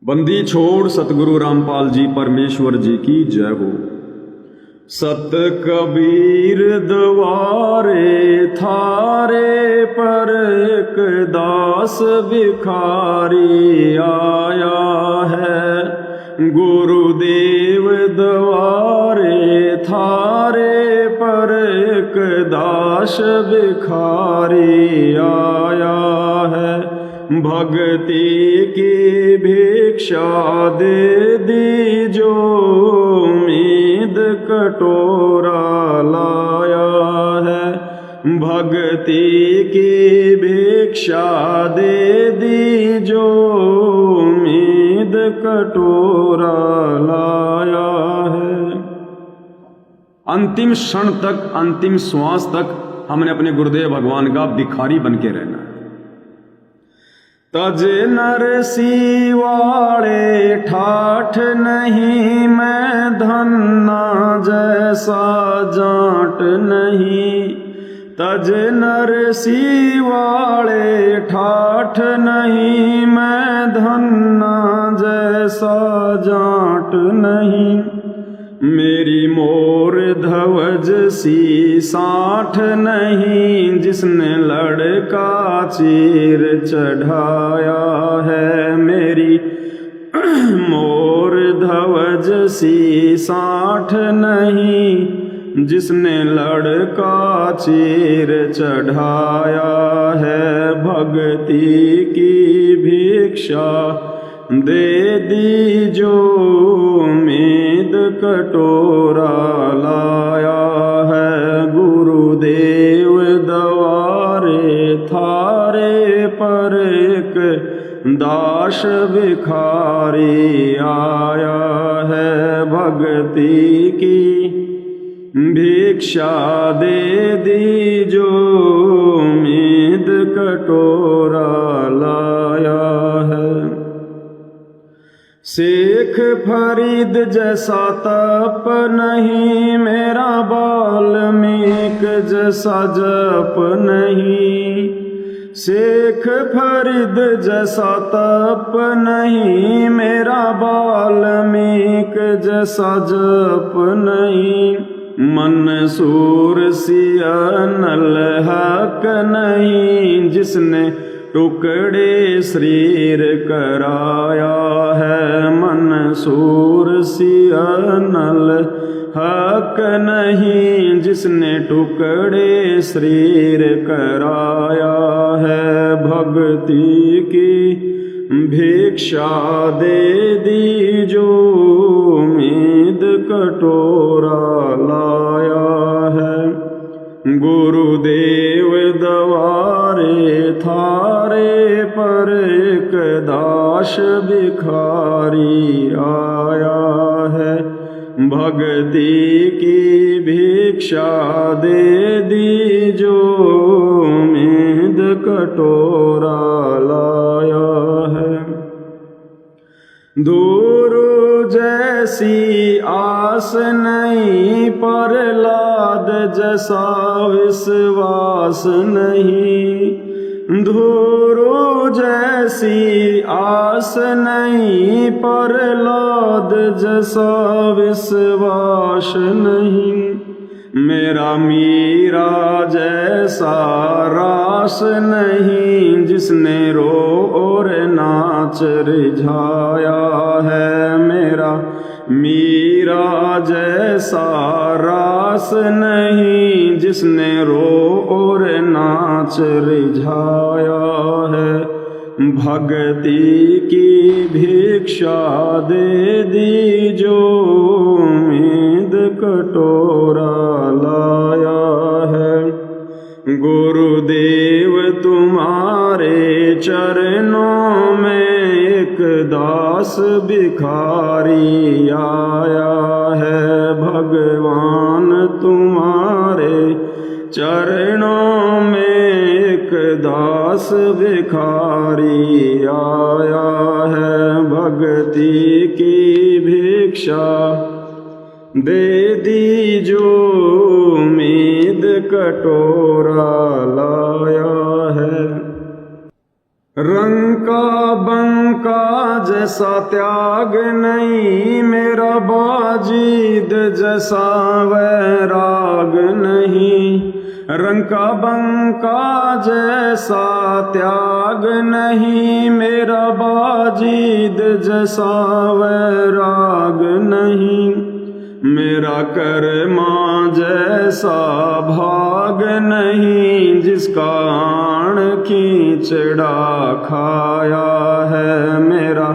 बंदी छोड़ सतगुरु रामपाल जी परमेश्वर जी की जय हो। सत कबीर द्वारे थारे पर एक दास भिखारी आया है। गुरुदेव द्वारे थारे पर एक दास भिखारी आया है। भक्ति की भिक्षा दे दीजो उम्मीद कटोरा लाया है। भक्ति की भिक्षा दे दीजो उम्मीद कटोरा लाया है। अंतिम क्षण तक, अंतिम श्वास तक हमने अपने गुरुदेव भगवान का भिखारी बन के रहना है। तज नरसी वाले ठाठ नहीं, मैं धन्ना जैसा जाट नहीं। तज नरसी वाले ठाठ नहीं, मैं धन्ना जैसा जाट नहीं। मेरी मोर धवज सी साठ नहीं, जिसने लड़का चीर चढ़ाया है। मेरी मोर धवज सी साठ नहीं, जिसने लड़का चीर चढ़ाया है। भक्ति की भिक्षा दे दीजो उम्मीद कटोरा लाया है। गुरुदेव द्वारे थारे पर एक दास भिखारी आया है। भक्ति की भिक्षा दे दीजो उम्मीद कटोरा लाया है। शेख फरीद जैसा तप नहीं, मेरा वाल्मीक जैसा जप नहीं। शेख फरीद जैसा तप नहीं, मेरा वाल्मीक जैसा जप नहीं। मंसूर सिया नल हक नहीं, जिसने टुकड़े शरीर कराया है। मंसूर सिया नल हक नहीं, जिसने टुकड़े शरीर कराया है। भक्ति की भिक्षा दे दीजो उम्मीद कटोरा लाया है। गुरुदेव द्वारे थारे पर एक दास भिखारी आया है। भक्ति की भिक्षा दे दीजो उम्मीद कटोरा लाया है। दूर जैसी आस नहीं, पर लाद जैसा विश्वास नहीं। धूरो जैसी आस नहीं, पर लाद जैसा विश्वास नहीं। मेरा मीरा जैसा रास नहीं, जिसने रो और नाच रिझाया है। मेरा मीरा जैसा रास नहीं, जिसने रो और नाच रिझाया है। भक्ति की भिक्षा दे दीजो उम्मीद कटोरा लाया है। गुरुदेव तुम्हारे चरणों में एक दास भिखारी आया है। भगवान तुम्हारे चरणों में एक दास भिखारी आया है। भक्ति की भिक्षा दे दीजो उम्मीद कटोरा लाया है। रंका बंका जैसा त्याग नहीं, मेरा बाजीद जैसा वैराग नहीं। रंका बंका जैसा त्याग नहीं, मेरा बाजीद जैसा वैराग नहीं। मेरा कर्मा जैसा भाग नहीं, जिसका आण खींचड़ा खाया है। मेरा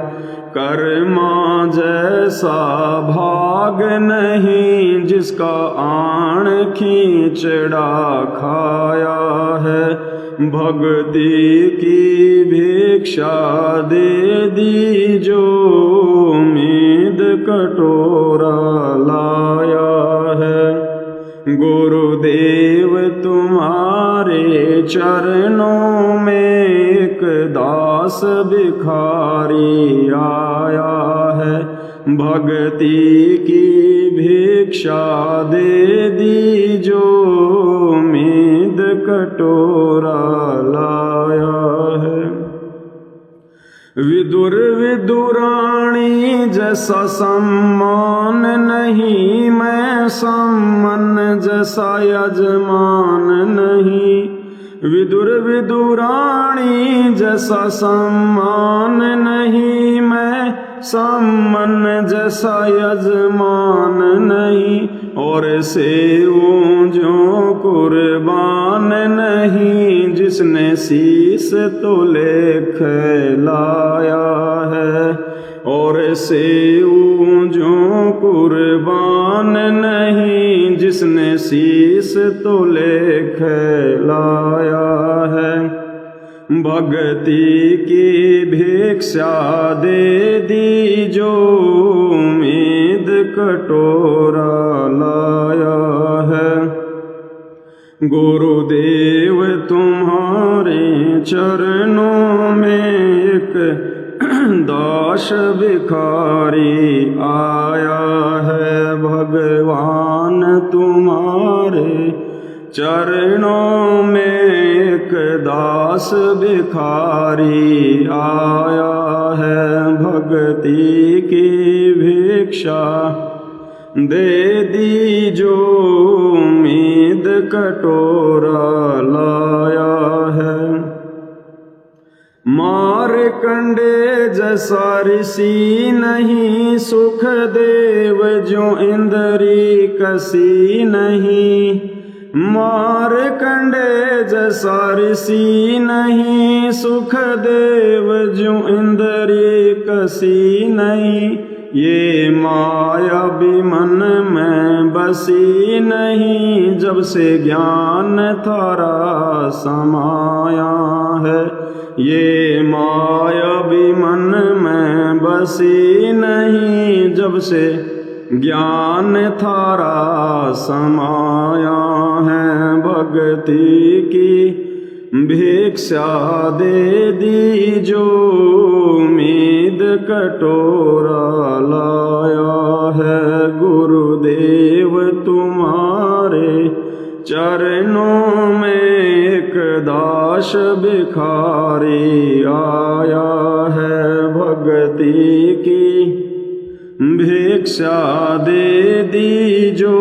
कर्मा जैसा भाग नहीं, जिसका आण खींचड़ा खाया है। भक्ति की भिक्षा दे दी जो उम्मीद कटोरा लाया है। गुरुदेव तुम्हारे चरणों में एक दास भिखारी आया है। भक्ति की भिक्षा दे दी जो उम्मीद कटोरा लाया है। विदुर विदुराणी जैसा सम्मान नहीं, मैं सम्मन जैसा यजमान नहीं। विदुर विदुराणी जैसा सम्मान नहीं, मैं सम्मन जैसा यजमान नहीं। और सेऊं जो कुर्बान नहीं, जिसने शीस तोले खिलाया है। और सेऊं जो कुर्बान नहीं, जिसने शीस तोले खिलाया है। भक्ति की भिक्षा दे दी जो उम्मीद कटोरा लाया है। गुरुदेव तुम्हारे चरणों में एक दास भिखारी आया है। भगवान तुम्हारे चरणों में एक दास भिखारी आया है। भक्ति की भिक्षा दे दी जो उम्मीद कटोरा लाया है। मारकंडे जैसा ऋषि नहीं, सुख देव जो इंद्री कसी नहीं। मारकंडे जैसा ऋषि नहीं, सुख देव जो इंद्री कसी नहीं। ये माया भी मन में बसी नहीं, जब से ज्ञान थारा समाया है। ये माया भी मन में बसी नहीं, जब से ज्ञान थारा समाया है। भक्ति की भिक्षा दे दी जो उम्मीद कटोरा लाया है। गुरुदेव तुम्हारे चरणों में एक दास भिखारी आया है। भक्ति की भिक्षा दे दी जो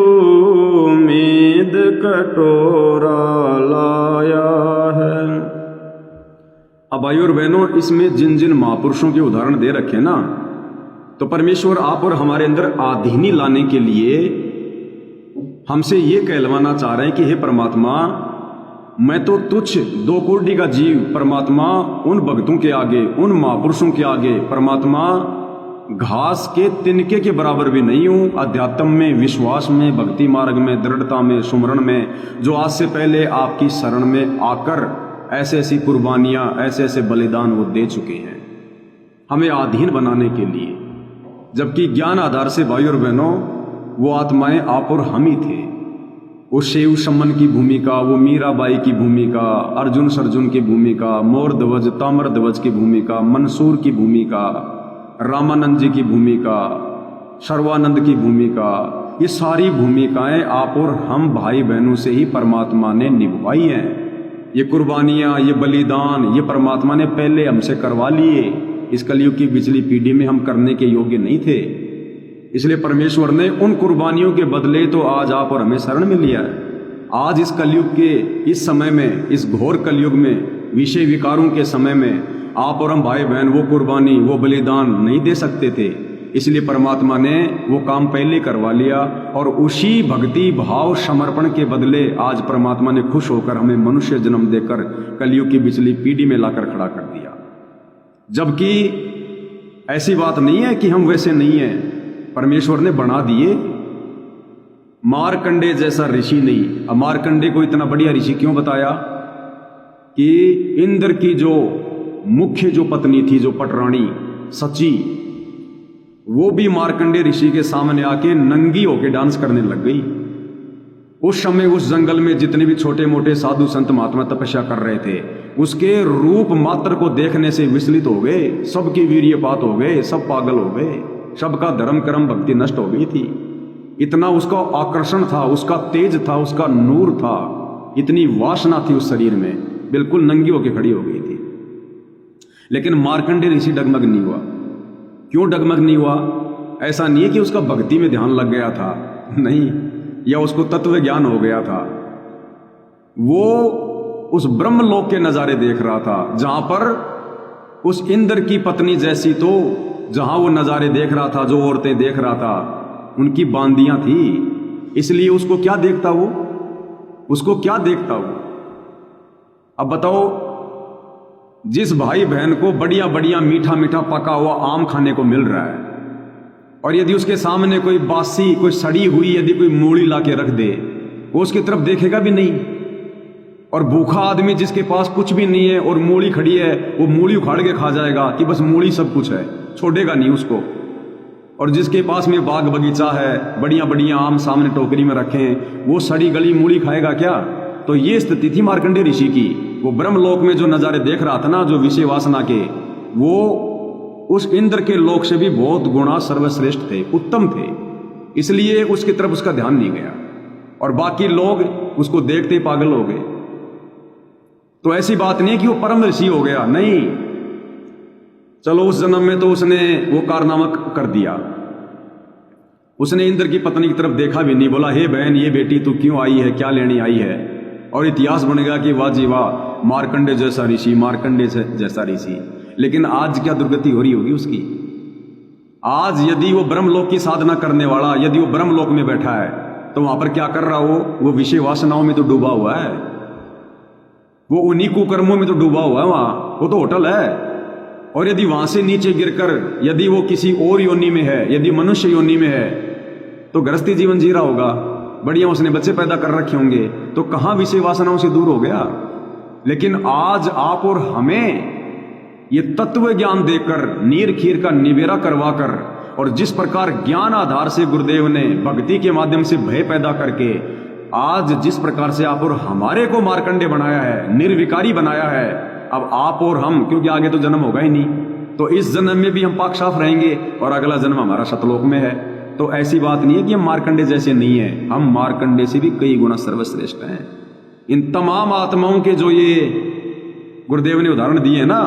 उम्मीद कटोरा लाया है। अब भाई और बहनों, इसमें जिन जिन महापुरुषों के उदाहरण दे रखे ना, तो परमेश्वर आप और हमारे अंदर आधीनी लाने के लिए हमसे ये कहलवाना चाह रहे हैं कि हे परमात्मा, मैं तो तुच्छ दो कोटि का जीव परमात्मा, उन भक्तों के आगे, उन महापुरुषों के आगे परमात्मा घास के तिनके के बराबर भी नहीं हूं। अध्यात्म में, विश्वास में, भक्ति मार्ग में, दृढ़ता में, सुमरण में, जो आज से पहले आपकी शरण में आकर ऐसे ऐसी कुर्बानियां, ऐसे ऐसे बलिदान वो दे चुके हैं हमें अधीन बनाने के लिए। जबकि ज्ञान आधार से भाई और बहनों वो आत्माएं आप और हम ही थे। वो शिव शमन की भूमिका, वो मीराबाई की भूमिका, अर्जुन सर्जुन की भूमिका, मोर ध्वज ताम्र ध्वज की भूमिका, मंसूर की भूमिका, रामानंद जी की भूमिका, सर्वानंद की भूमिका, ये सारी भूमिकाएं आप और हम भाई बहनों से ही परमात्मा ने निभाई हैं। ये कुर्बानियां, ये बलिदान, ये परमात्मा ने पहले हमसे करवा लिए। इस कलयुग की पिछली पीढ़ी में हम करने के योग्य नहीं थे। इसलिए परमेश्वर ने उन कुर्बानियों के बदले तो आज आप और हमें शरण में लिया है। आज इस कलयुग के इस समय में, इस घोर कलयुग में, विषय विकारों के समय में आप और हम भाई बहन वो कुर्बानी, वो बलिदान नहीं दे सकते थे। इसलिए परमात्मा ने वो काम पहले करवा लिया और उसी भक्ति भाव समर्पण के बदले आज परमात्मा ने खुश होकर हमें मनुष्य जन्म देकर कलयुग की पिछली पीढ़ी में लाकर खड़ा कर दिया। जबकि ऐसी बात नहीं है कि हम वैसे नहीं हैं, परमेश्वर ने बना दिए। मार्कंडे जैसा ऋषि नहीं। अब मार्कंडे को इतना बढ़िया ऋषि क्यों बताया कि इंद्र की जो मुख्य जो पत्नी थी, जो पटरानी सची, वो भी मार्कंडे ऋषि के सामने आके नंगी होके डांस करने लग गई। उस समय उस जंगल में जितने भी छोटे मोटे साधु संत महात्मा तपस्या कर रहे थे, उसके रूप मात्र को देखने से विचलित हो गए, सबकी वीर्यपात हो गए, सब पागल हो गए, सबका धर्म कर्म भक्ति नष्ट हो गई थी। इतना उसका आकर्षण था, उसका तेज था, उसका नूर था, इतनी वासना थी उस शरीर में, बिल्कुल नंगी होके खड़ी हो गई थी। लेकिन मार्कंडे ऋषि डगमग नहीं हुआ। क्यों डगमग नहीं हुआ? ऐसा नहीं है कि उसका भक्ति में ध्यान लग गया था, नहीं, या उसको तत्व ज्ञान हो गया था। वो उस ब्रह्मलोक के नजारे देख रहा था, जहां पर उस इंद्र की पत्नी जैसी, तो जहां वो नजारे देख रहा था, जो औरतें देख रहा था, उनकी बांदियां थी। इसलिए उसको क्या देखता वो? उसको क्या देखता वो? अब बताओ, जिस भाई बहन को बढ़िया बढ़िया मीठा मीठा पका हुआ आम खाने को मिल रहा है, और यदि उसके सामने कोई बासी, कोई सड़ी हुई यदि कोई मूली ला के रख दे, वो उसकी तरफ देखेगा भी नहीं। और भूखा आदमी जिसके पास कुछ भी नहीं है और मूली खड़ी है, वो मूली उखाड़ के खा जाएगा कि बस मूली सब कुछ है, छोड़ेगा नहीं उसको। और जिसके पास में बाग बगीचा है, बढ़िया बढ़िया आम सामने टोकरी में रखे हैं, वो सड़ी गली मूली खाएगा क्या? तो ये स्थिति थी मार्कंडे ऋषि की। वो ब्रह्मलोक में जो नजारे देख रहा था ना, जो विषय वासना के, वो उस इंद्र के लोक से भी बहुत गुणा सर्वश्रेष्ठ थे, उत्तम थे। इसलिए उसकी तरफ उसका ध्यान नहीं गया और बाकी लोग उसको देखते ही पागल हो गए। तो ऐसी बात नहीं कि वो परम ऋषि हो गया, नहीं। चलो उस जन्म में तो उसने वो कारनामा कर दिया। उसने इंद्र की पत्नी की तरफ देखा भी नहीं, बोला हे बहन, ये बेटी तू क्यों आई है, क्या लेने आई है? और इतिहास बनेगा कि वाह जी वाह, मार्कंडे जैसा ऋषि, मार्कंडे जैसा ऋषि। लेकिन आज क्या दुर्गति हो रही होगी उसकी? आज यदि वो ब्रह्मलोक की साधना करने वाला, यदि वो ब्रह्मलोक में बैठा है, तो वहां पर क्या कर रहा हो? वो विषय वासनाओं में तो डूबा हुआ है, वो उन्हीं कुकर्मों में तो डूबा हुआ है। वहां वो तो होटल है। और यदि वहां से नीचे गिरकर यदि वो किसी और योनि में है, यदि मनुष्य योनि में है, तो गृहस्थी जीवन जी रहा होगा, बढ़िया उसने बच्चे पैदा कर रखे होंगे, तो कहां विषय वासनाओं से दूर हो गया। लेकिन आज आप और हमें ये तत्व ज्ञान देकर, नीर खीर का निवेरा करवाकर, और जिस प्रकार ज्ञान आधार से गुरुदेव ने भक्ति के माध्यम से भय पैदा करके आज जिस प्रकार से आप और हमारे को मार्कंडे बनाया है, निर्विकारी बनाया है, अब आप और हम, क्योंकि आगे तो जन्म होगा ही नहीं, तो इस जन्म में भी हम पाक साफ रहेंगे और अगला जन्म हमारा सतलोक में है। तो ऐसी बात नहीं है कि हम मार्कंडे जैसे नहीं है, हम मार्कंडे से भी कई गुना सर्वश्रेष्ठ हैं। इन तमाम आत्माओं के जो ये गुरुदेव ने उदाहरण दिए ना,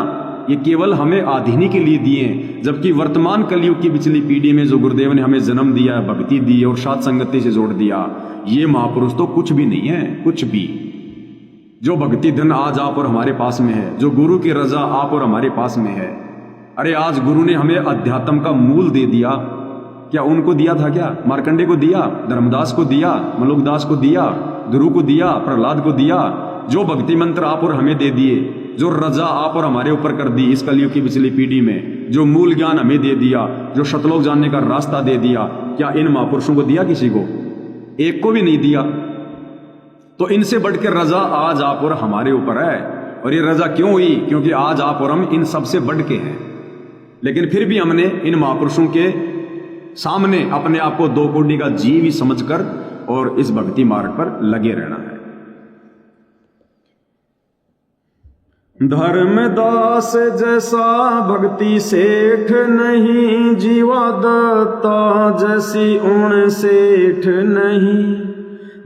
ये केवल हमें आधीनी के लिए दिए हैं। जबकि वर्तमान कलयुग की पिछली पीढ़ी में जो गुरुदेव ने हमें जन्म दिया, भक्ति दी और साथ संगति से जोड़ दिया, ये महापुरुष तो कुछ भी नहीं है, कुछ भी। जो भक्ति धन आज आप और हमारे पास में है, जो गुरु की रजा आप और हमारे पास में है, अरे आज गुरु ने हमें अध्यात्म का मूल दे दिया। क्या उनको दिया था? क्या मार्कंडे को दिया, धर्मदास को दिया, मलुकदास को दिया, ध्रुव को दिया, प्रहलाद को दिया। जो भक्ति मंत्र आप और हमें दे दिए, जो रजा आप और हमारे ऊपर कर दी इस कलयुग की पिछली पीढ़ी में, जो मूल ज्ञान हमें दे दिया, जो शतलोक जानने का रास्ता दे दिया, क्या इन महापुरुषों को दिया? किसी को, एक को भी नहीं दिया। तो इनसे बढ़कर रजा आज आप और हमारे ऊपर है। और ये रजा क्यों हुई? क्योंकि आज आप और हम इन सबसे बढ़ के हैं। लेकिन फिर भी हमने इन महापुरुषों के सामने अपने आप को दो कोटि का जीव ही समझकर और इस भक्ति मार्ग पर लगे रहना है। धर्मदास जैसा भक्ति सेठ नहीं, जीवा दत्ता जैसी उण सेठ नहीं।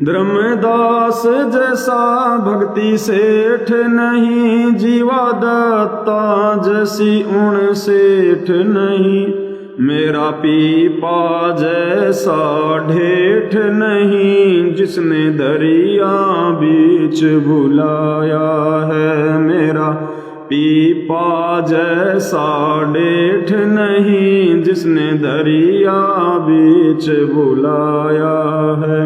धर्मदास जैसा भक्ति सेठ नहीं, जीवा दत्ता जैसी उण सेठ नहीं। मेरा पीपा जैसा ढेठ नहीं, जिसने दरिया बीच बुलाया है। मेरा पीपा जैसा ढेठ नहीं, जिसने दरिया बीच बुलाया है।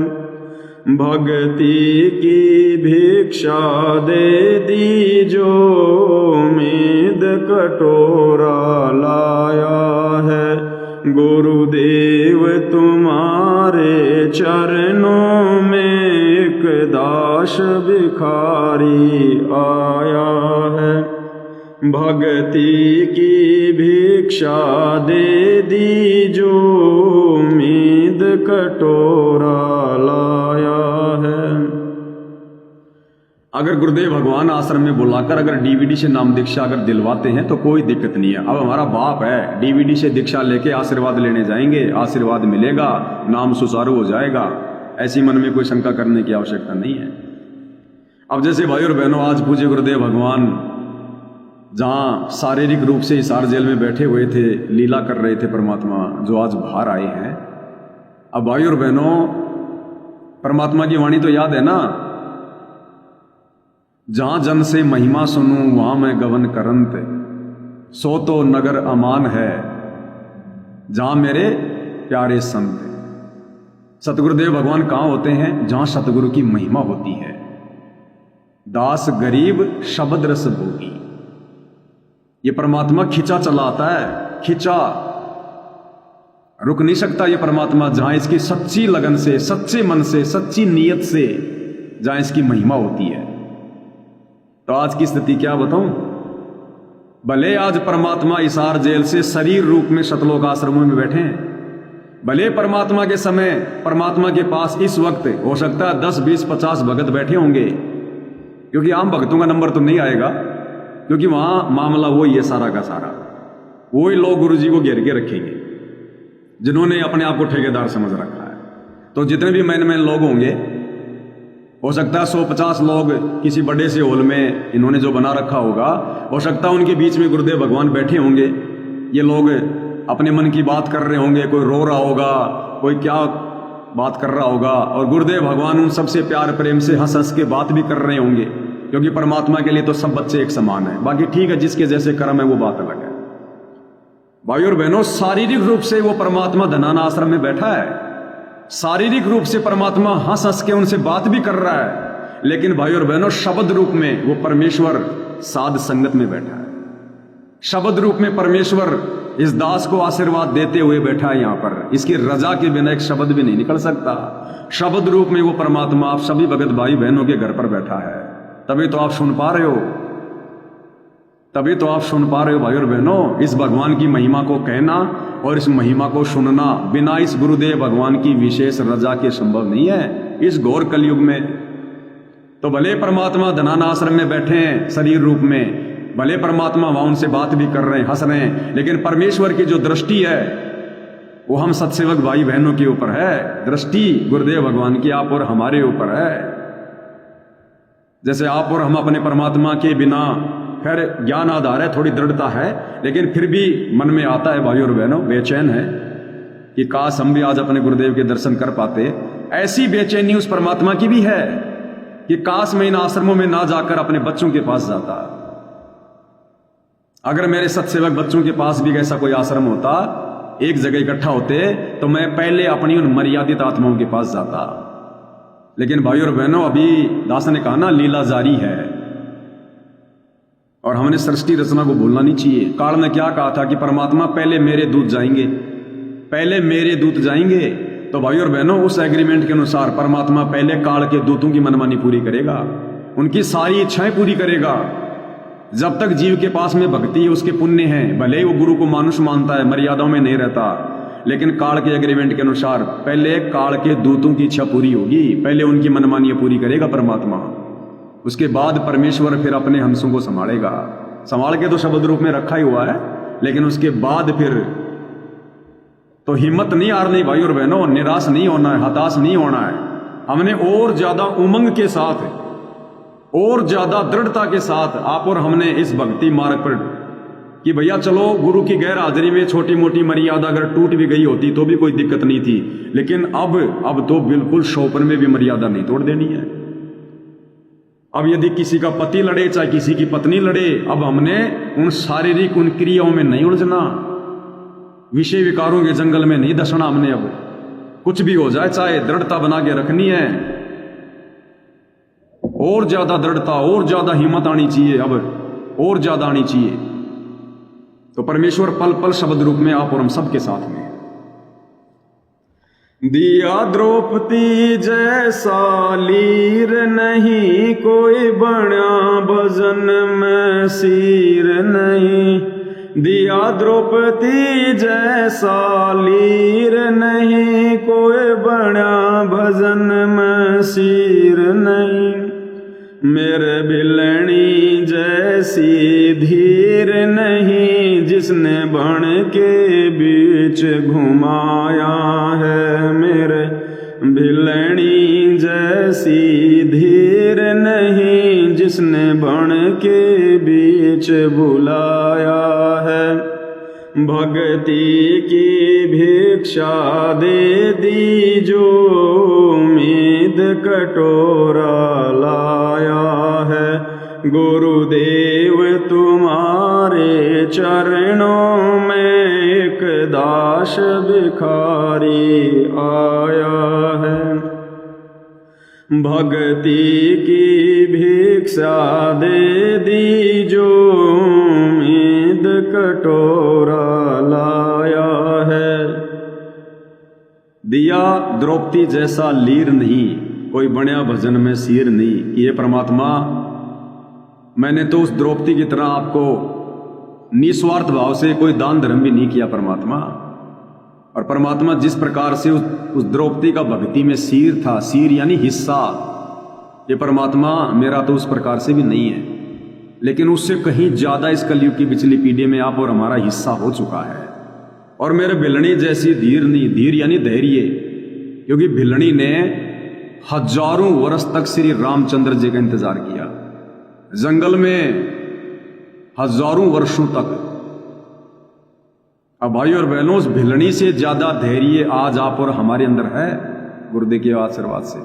भक्ति की भिक्षा दे दी जो उम्मीद कटोरा लाया है। गुरुदेव तुम्हारे चरणों में एक दास भिखारी आया है। भक्ति की भिक्षा दे दी जो उम्मीद कटोरा लाया है। अगर गुरुदेव भगवान आश्रम में बुलाकर अगर डीवीडी से नाम दीक्षा अगर दिलवाते हैं तो कोई दिक्कत नहीं है। अब हमारा बाप है, डीवीडी से दीक्षा लेके आशीर्वाद लेने जाएंगे, आशीर्वाद मिलेगा, नाम सुचारू हो जाएगा, ऐसी मन में कोई शंका करने की आवश्यकता नहीं है। अब जैसे भाई और बहनों, आज पूज्य गुरुदेव भगवान जहां शारीरिक रूप से हिसार जेल में बैठे हुए थे, लीला कर रहे थे परमात्मा, जो आज बाहर आए हैं। अब भाई और बहनों, परमात्मा की वाणी तो याद है ना, जहां जन से महिमा सुनूं वहां मैं गवन करंत, सो तो नगर अमान है जहां मेरे प्यारे संत। सतगुरुदेव भगवान कहां होते हैं? जहां सतगुरु की महिमा होती है। दास गरीब शब्द रस भोगी, ये परमात्मा खिंचा चला आता है, खिंचा रुक नहीं सकता ये परमात्मा। जहां इसकी सच्ची लगन से, सच्चे मन से, सच्ची नीयत से जहां इसकी महिमा होती है। तो आज की स्थिति क्या बताऊं? भले आज परमात्मा हिसार जेल से शरीर रूप में सतलोक आश्रमों में बैठे हैं, भले परमात्मा के समय परमात्मा के पास इस वक्त हो सकता है 10, 20, 50 भगत बैठे होंगे, क्योंकि आम भक्तों का नंबर तो नहीं आएगा, क्योंकि वहां मामला वही है, सारा का सारा वही लोग गुरु जी को घेर के रखेंगे जिन्होंने अपने आप को ठेकेदार समझ रखा है। तो जितने भी मैन लोग होंगे, हो सकता है 150 लोग किसी बड़े से हॉल में इन्होंने जो बना रखा होगा, हो सकता है उनके बीच में गुरुदेव भगवान बैठे होंगे। ये लोग अपने मन की बात कर रहे होंगे, कोई रो रहा होगा, कोई क्या बात कर रहा होगा, और गुरुदेव भगवान उन सबसे प्यार प्रेम से हंस हंस के बात भी कर रहे होंगे, क्योंकि परमात्मा के लिए तो सब बच्चे एक समान है। बाकी ठीक है, जिसके जैसे कर्म है वो बात अलग है। भाई और बहनों, शारीरिक रूप से वो परमात्मा धनाना आश्रम में बैठा है, शारीरिक रूप से परमात्मा हंस हंस के उनसे बात भी कर रहा है, लेकिन भाई और बहनों शब्द रूप में वो परमेश्वर साध संगत में बैठा है। शब्द रूप में परमेश्वर इस दास को आशीर्वाद देते हुए बैठा है यहाँ पर। इसकी रजा के बिना एक शब्द भी नहीं निकल सकता। शब्द रूप में वो परमात्मा आप सभी भगत भाई बहनों के घर पर बैठा है। तभी तो आप सुन पा रहे हो, तभी तो आप सुन पा रहे हो भाई और बहनों। इस भगवान की महिमा को कहना और इस महिमा को सुनना बिना इस गुरुदेव भगवान की विशेष रजा के संभव नहीं है इस घोर कलयुग में। तो भले परमात्मा धनाना आश्रम में बैठे हैं शरीर रूप में, भले परमात्मा वहां उनसे बात भी कर रहे हैं, हंस रहे हैं, लेकिन परमेश्वर की जो दृष्टि है वो हम सत्सेवक भाई बहनों के ऊपर है। दृष्टि गुरुदेव भगवान की आप और हमारे ऊपर है। जैसे आप और हम अपने परमात्मा के बिना, खैर ज्ञान आधार है, थोड़ी दृढ़ता है, लेकिन फिर भी मन में आता है भाई और बहनों, बेचैन है कि काश हम भी आज अपने गुरुदेव के दर्शन कर पाते। ऐसी बेचैनी उस परमात्मा की भी है कि काश मैं इन आश्रमों में ना जाकर अपने बच्चों के पास जाता। अगर मेरे सत्सेवक बच्चों के पास भी ऐसा कोई आश्रम होता, एक जगह इकट्ठा होते, तो मैं पहले अपनी उन मर्यादित आत्माओं के पास जाता। लेकिन भाई और बहनों, अभी दास ने कहा ना, लीला जारी है और हमने सृष्टि रचना को भूलना नहीं चाहिए। काल ने क्या कहा था कि परमात्मा पहले मेरे दूत जाएंगे, पहले मेरे दूत जाएंगे। तो भाई और बहनों, उस एग्रीमेंट के अनुसार परमात्मा पहले काल के दूतों की मनमानी पूरी करेगा, उनकी सारी इच्छाएं पूरी करेगा। जब तक जीव के पास में भक्ति है, उसके पुण्य हैं, भले ही वो गुरु को मानुष मानता है, मर्यादाओं में नहीं रहता, लेकिन काल के एग्रीमेंट के अनुसार पहले काल के दूतों की इच्छा पूरी होगी, पहले उनकी मनमानियां पूरी करेगा परमात्मा। उसके बाद परमेश्वर फिर अपने हंसों को संभालेगा। संभाल के तो शब्द रूप में रखा ही हुआ है, लेकिन उसके बाद फिर तो हिम्मत नहीं हारनी भाई और बहनों, निराश नहीं होना है, हताश नहीं होना है। हमने और ज्यादा उमंग के साथ, और ज्यादा दृढ़ता के साथ आप और हमने इस भक्ति मार्ग पर कि भैया चलो गुरु की गैर हाजिरी में छोटी मोटी मर्यादा अगर टूट भी गई होती तो भी कोई दिक्कत नहीं थी, लेकिन अब तो बिल्कुल शौपर में भी मर्यादा नहीं तोड़ देनी है। अब यदि किसी का पति लड़े चाहे किसी की पत्नी लड़े, अब हमने उन शारीरिक उन क्रियाओं में नहीं उलझना, विषय विकारों के जंगल में नहीं धसना। हमने अब कुछ भी हो जाए चाहे दृढ़ता बना के रखनी है, और ज्यादा दृढ़ता और ज्यादा हिम्मत आनी चाहिए, अब और ज्यादा आनी चाहिए। तो परमेश्वर पल पल शब्द रूप में आप और हम सबके साथ में। दिया द्रौपदी जैसा लीर नहीं, कोई बना भजन में सिर नहीं। दिया द्रौपदी जैसा लीर नहीं, कोई बना भजन में सिर नहीं। मेरे बिलनी जैसी धीर नहीं, जिसने बन के बीच घुमाया है। मेरे बिलनी जैसी धीर नहीं, जिसने बन के बीच बुलाया है। भक्ति की भिक्षा दे दी जो उम्मीद कटोरा लाया है। गुरुदेव तुम्हारे चरणों में एक दास भिखारी आया है। भक्ति की भिक्षा दे दी जो उम्मीद कटोरा लाया है। दिया द्रौपदी जैसा लीर नहीं, कोई बण्या भजन में सिर नहीं। ये परमात्मा, मैंने तो उस द्रौपदी की तरह आपको निस्वार्थ भाव से कोई दान धर्म भी नहीं किया परमात्मा। और परमात्मा जिस प्रकार से उस द्रौपदी का भक्ति में सिर था, सिर यानी हिस्सा, ये परमात्मा मेरा तो उस प्रकार से भी नहीं है, लेकिन उससे कहीं ज्यादा इस कलयुग की पिछली पीढ़ी में आप और हमारा हिस्सा हो चुका है। और मेरे भिलनी जैसी धीर नहीं, धीर यानी धैर्य, क्योंकि भिलनी ने हजारों वर्ष तक श्री रामचंद्र जी का इंतजार किया, जंगल में हजारों वर्षों तक। अब भाई और बहनों, उस भिलनी से ज्यादा धैर्य आज आप और हमारे अंदर है गुरुदेव के आशीर्वाद से।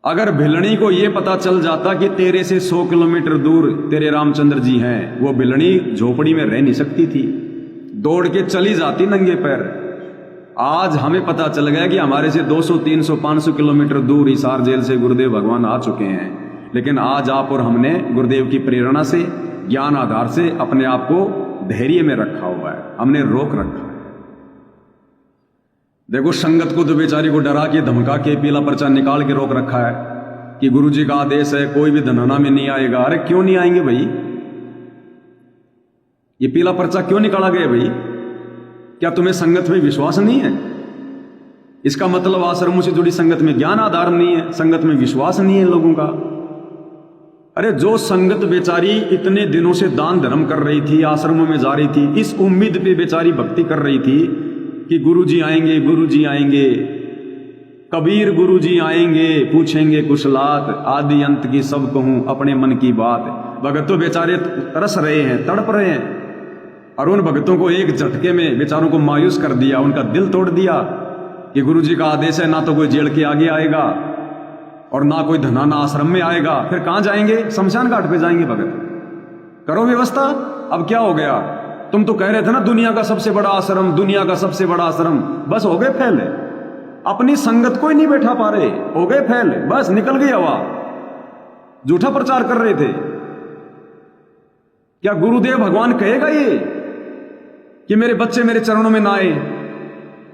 अगर भिलनी को यह पता चल जाता कि तेरे से 100 किलोमीटर दूर तेरे रामचंद्र जी हैं, वो भिलनी झोपड़ी में रह नहीं सकती थी, दौड़ के चली जाती नंगे पैर। आज हमें पता चल गया कि हमारे से 200, 300, 500 किलोमीटर दूर हिसार जेल से गुरुदेव भगवान आ चुके हैं, लेकिन आज आप और हमने गुरुदेव की प्रेरणा से, ज्ञान आधार से अपने आप को धैर्य में रखा हुआ है, हमने रोक रखा है। देखो, संगत को तो बेचारी को डरा के धमका के पीला पर्चा निकाल के रोक रखा है कि गुरुजी का आदेश है कोई भी धनाना में नहीं आएगा। अरे क्यों नहीं आएंगे भाई? ये पीला पर्चा क्यों निकाला गया भाई? क्या तुम्हें संगत में विश्वास नहीं है? इसका मतलब आश्रमों से जुड़ी संगत में ज्ञान आधार नहीं है, संगत में विश्वास नहीं है लोगों का। अरे जो संगत बेचारी इतने दिनों से दान धर्म कर रही थी, आश्रमों में जा रही थी, इस उम्मीद पे बेचारी भक्ति कर रही थी कि गुरुजी आएंगे, गुरुजी आएंगे, कबीर गुरुजी आएंगे, पूछेंगे कुशलात, आदि अंत की सब कहूं अपने मन की बात। भगत तो बेचारे तरस रहे हैं, तड़प रहे हैं, और उन भगतों को एक झटके में बेचारों को मायूस कर दिया, उनका दिल तोड़ दिया कि गुरुजी का आदेश है, ना तो कोई जेल के आगे आएगा और ना कोई धनाना आश्रम में आएगा, फिर कहां जाएंगे? शमशान घाट पे जाएंगे। भगत करो व्यवस्था। अब क्या हो गया? तुम तो कह रहे थे ना दुनिया का सबसे बड़ा आश्रम, दुनिया का सबसे बड़ा आश्रम, बस हो गए फैल। अपनी संगत को ही नहीं बैठा पा रहे, हो गए फैल, बस निकल गई हवा। झूठा प्रचार कर रहे थे। क्या गुरुदेव भगवान कहेगा ये कि मेरे बच्चे मेरे चरणों में ना आए?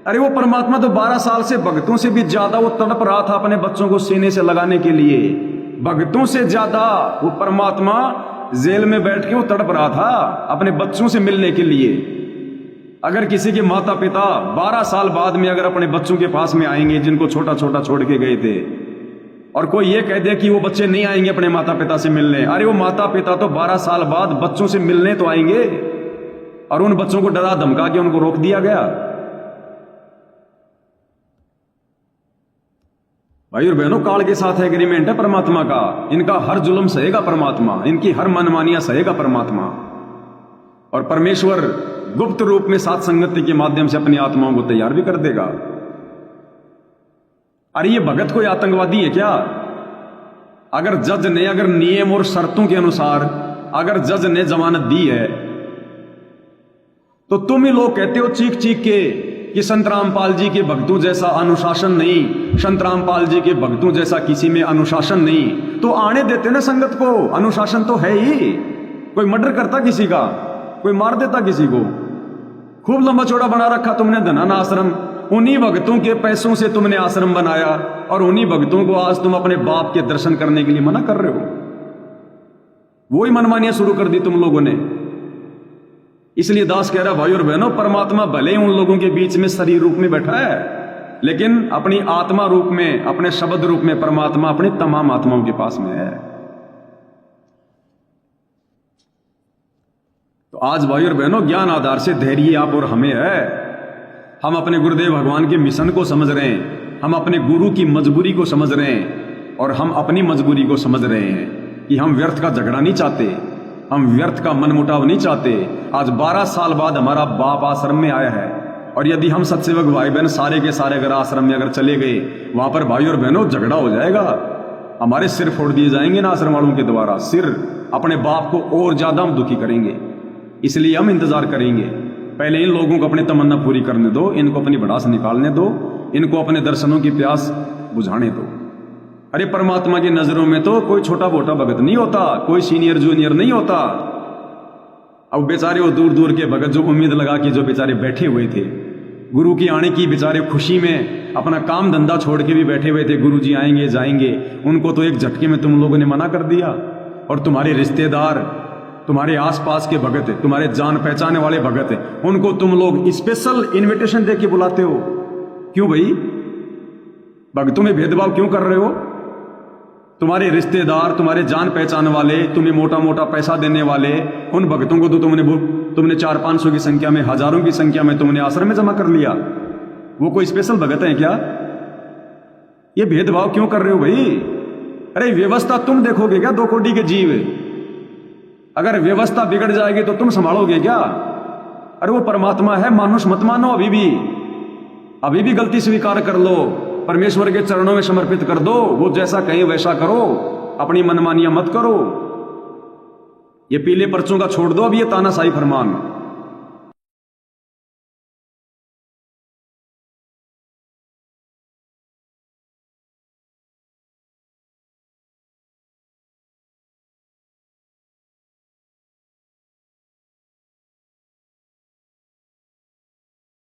अरे वो परमात्मा तो 12 साल से भक्तों से भी ज्यादा वो तड़प रहा था अपने बच्चों को सीने से लगाने के लिए। भक्तों से ज्यादा वो परमात्मा जेल में बैठ के वो तड़प रहा था अपने बच्चों से मिलने के लिए। अगर किसी के माता पिता 12 साल बाद में अगर अपने बच्चों के पास में आएंगे जिनको छोटा छोटा छोड़ के गए थे, और कोई ये कह दे कि वो बच्चे नहीं आएंगे अपने माता पिता से मिलने, अरे वो माता पिता तो 12 साल बाद बच्चों से मिलने तो आएंगे, और उन बच्चों को डरा धमका के उनको रोक दिया गया। भाई और बहनों, काल के साथ एग्रीमेंट है परमात्मा का। इनका हर जुल्म सहेगा परमात्मा, इनकी हर मनमानियां सहेगा परमात्मा। और परमेश्वर गुप्त रूप में साथ संगति के माध्यम से अपनी आत्माओं को तैयार भी कर देगा। अरे ये भगत कोई आतंकवादी है क्या? अगर जज ने, अगर नियम और शर्तों के अनुसार अगर जज ने जमानत दी है, तो तुम ही लोग कहते हो चीख चीख के कि संत रामपाल जी के भक्तों जैसा अनुशासन नहीं, संत रामपाल जी के भक्तों जैसा किसी में अनुशासन नहीं। तो आने देते ना संगत को, अनुशासन तो है ही। कोई मर्डर करता किसी का, कोई मार देता किसी को। खूब लंबा चौड़ा बना रखा तुमने धनाना आश्रम, उन्हीं भक्तों के पैसों से तुमने आश्रम बनाया, और उन्हीं भक्तों को आज तुम अपने बाप के दर्शन करने के लिए मना कर रहे हो। वही मनमानियां शुरू कर दी तुम लोगों ने। इसलिए दास कह रहा, भाई और बहनों, परमात्मा भले उन लोगों के बीच में शरीर रूप में बैठा है, लेकिन अपनी आत्मा रूप में, अपने शब्द रूप में परमात्मा अपनी तमाम आत्माओं के पास में है। तो आज भाई और बहनों, ज्ञान आधार से धैर्य आप और हमें है। हम अपने गुरुदेव भगवान के मिशन को समझ रहे हैं, हम अपने गुरु की मजबूरी को समझ रहे हैं, और हम अपनी मजबूरी को समझ रहे हैं कि हम व्यर्थ का झगड़ा नहीं चाहते, हम व्यर्थ का मनमुटाव नहीं चाहते। आज 12 साल बाद हमारा बाप आश्रम में आया है, और यदि हम सत्सेवक भाई बहन सारे के सारे अगर आश्रम में अगर चले गए, वहां पर भाई और बहनों झगड़ा हो जाएगा, हमारे सिर फोड़ दिए जाएंगे ना आश्रम वालों के द्वारा। सिर अपने बाप को और ज्यादा हम दुखी करेंगे। इसलिए हम इंतजार करेंगे, पहले इन लोगों को अपनी तमन्ना पूरी करने दो, इनको अपनी भड़ास निकालने दो, इनको अपने दर्शनों की प्यास बुझाने दो। अरे परमात्मा की नजरों में तो कोई छोटा मोटा भगत नहीं होता, कोई सीनियर जूनियर नहीं होता। अब बेचारे वो दूर दूर के भगत जो उम्मीद लगा के जो बेचारे बैठे हुए थे, गुरु की आने की बेचारे खुशी में अपना काम धंधा छोड़ के भी बैठे हुए थे, गुरु जी आएंगे जाएंगे, उनको तो एक झटके में तुम लोगों ने मना कर दिया। और तुम्हारे रिश्तेदार, तुम्हारे आसपास के भगत, तुम्हारे जान पहचाने वाले भगत, उनको तुम लोग स्पेशल इनविटेशन दे के बुलाते हो। क्यों भाई? भगतों में भेदभाव क्यों कर रहे हो? तुम्हारे रिश्तेदार, तुम्हारे जान पहचान वाले, तुम्हें मोटा मोटा पैसा देने वाले, उन भक्तों को तो तुमने 400-500 की संख्या में, हजारों की संख्या में तुमने आश्रम में जमा कर लिया। वो कोई स्पेशल भगत है क्या? ये भेदभाव क्यों कर रहे हो भाई? अरे व्यवस्था तुम देखोगे क्या? 2 कोटि के जीव, अगर व्यवस्था बिगड़ जाएगी तो तुम संभालोगे क्या? अरे वो परमात्मा है, मानुष मत मानो। अभी भी गलती स्वीकार कर लो, परमेश्वर के चरणों में समर्पित कर दो, वो जैसा कहे वैसा करो, अपनी मनमानियां मत करो। ये पीले पर्चों का छोड़ दो अब ये तानाशाही फरमान।